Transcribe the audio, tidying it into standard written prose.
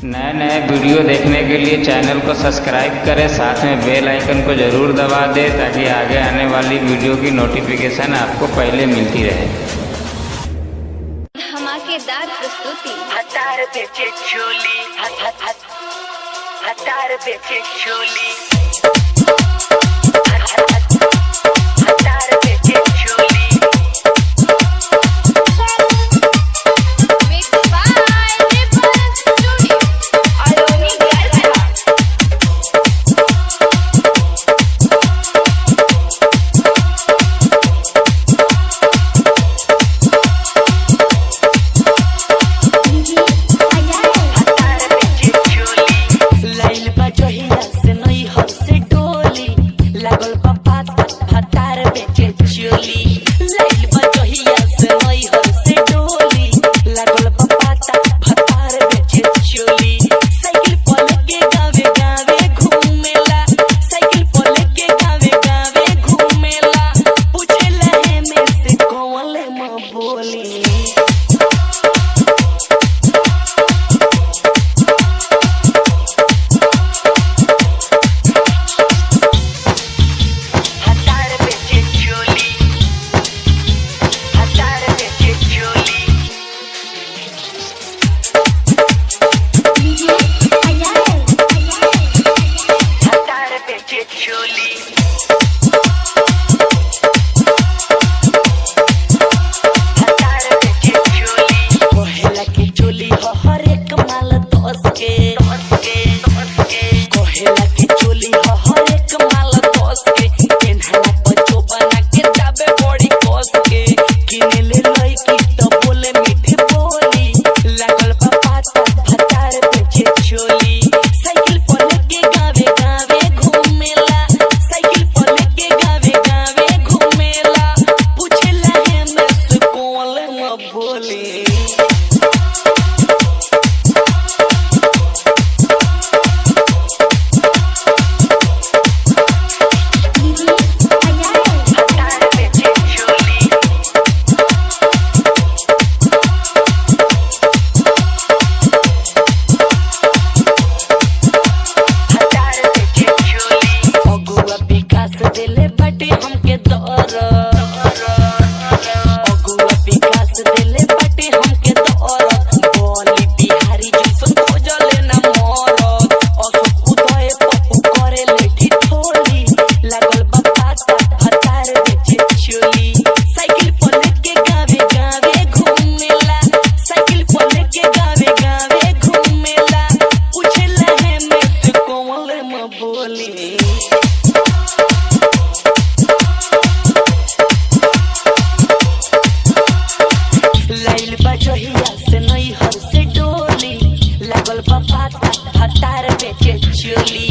नए नए वीडियो देखने के लिए चैनल को सब्सक्राइब करें, साथ में बेल आइकन को ज़रूर दबा दें ताकि आगे आने वाली वीडियो की नोटिफिकेशन आपको पहले मिलती रहे। धमाकेदार प्रस्तुति। हतार बेचे चोली, हतार बेचे चोली, हतार बेचे चोली। हतार बेचे चोली।